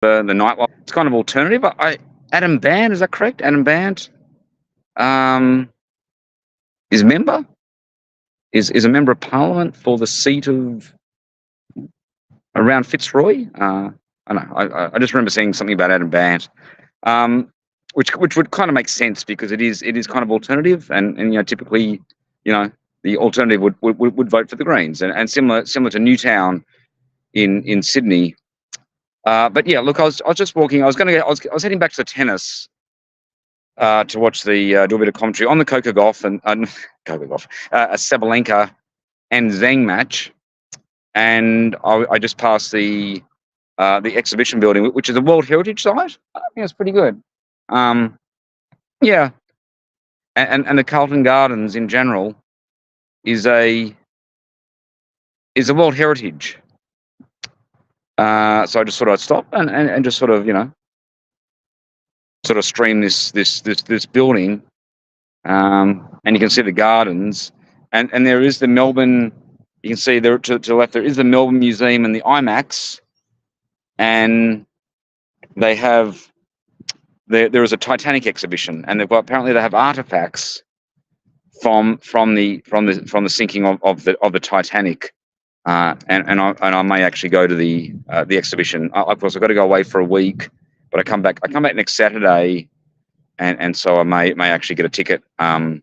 the nightlife. It's kind of alternative. Adam Band, is that correct? Adam Band is member is a member of Parliament for the seat of around Fitzroy. I don't know. I just remember seeing something about Adam Band, which would kind of make sense because it is kind of alternative, and typically the alternative would vote for the Greens, and similar to Newtown in Sydney. But yeah, look, I was just walking. I was heading back to the tennis to watch do a bit of commentary on the Coco Gauff and Coco Gauff, a Sabalenka and Zhang match, and I just passed the exhibition building, which is a World Heritage Site. I think it's pretty good. Yeah, and the Carlton Gardens in general is a World Heritage. So I just thought I'd stop and just sort of stream this building, and you can see the gardens, and there is the Melbourne. You can see there to the left there is the Melbourne Museum and the IMAX, and they have there is a Titanic exhibition, and apparently they have artifacts from the sinking of the Titanic. And I may actually go to the exhibition. Of course, I've got to go away for a week, but I come back next Saturday, and so I may actually get a ticket and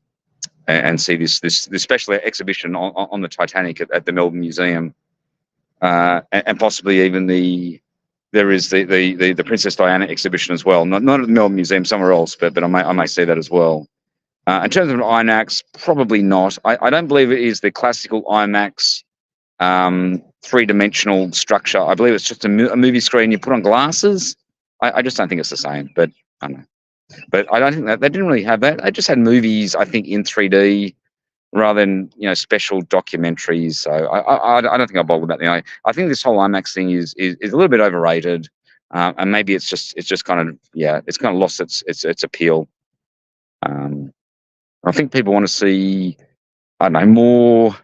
see this special exhibition on the Titanic at the Melbourne Museum, and possibly even there is the Princess Diana exhibition as well. Not at the Melbourne Museum, somewhere else, but I may see that as well. In terms of an IMAX, probably not. I don't believe it is the classical IMAX. Three-dimensional structure. I believe it's just a movie screen you put on glasses. I just don't think it's the same, but I don't know. But I don't think that they didn't really have that. They just had movies, I think, in 3D rather than special documentaries. So I don't think I'll bother about the. I think this whole IMAX thing is a little bit overrated, and maybe it's just kind of it's kind of lost its appeal. I think people want to see more.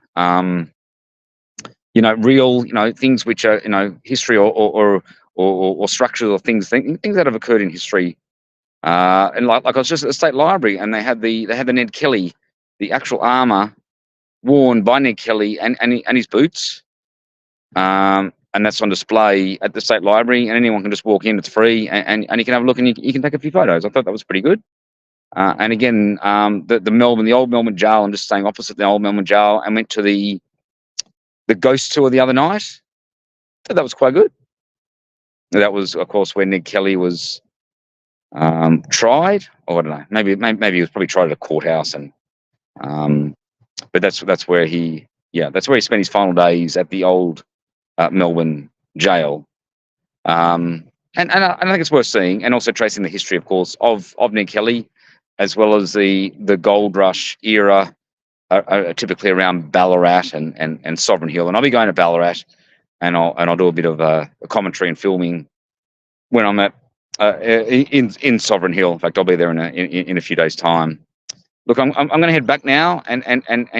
Real, things which are, history or structural things that have occurred in history. And like I was just at the State Library, and they had the Ned Kelly, the actual armor worn by Ned Kelly and his boots. And that's on display at the State Library, and anyone can just walk in. It's free, and you can have a look, and you can take a few photos. I thought that was pretty good. And again, the old Melbourne Jail. I'm just staying opposite the old Melbourne Jail, and went to the ghost tour the other night. So that was quite good. That was, of course, where Ned Kelly was tried, or I don't know. Maybe he was probably tried at a courthouse, and but that's where he spent his final days, at the old Melbourne Jail. And I think it's worth seeing, and also tracing the history, of course, of Ned Kelly, as well as the Gold Rush era. Typically around Ballarat and Sovereign Hill, and I'll be going to Ballarat, and I'll do a bit of a commentary and filming when I'm at in Sovereign Hill. In fact, I'll be there in a few days' time. Look, I'm going to head back now and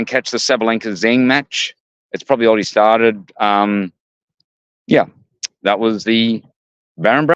catch the Sabalenka Zhang match. It's probably already started. That was the Baron.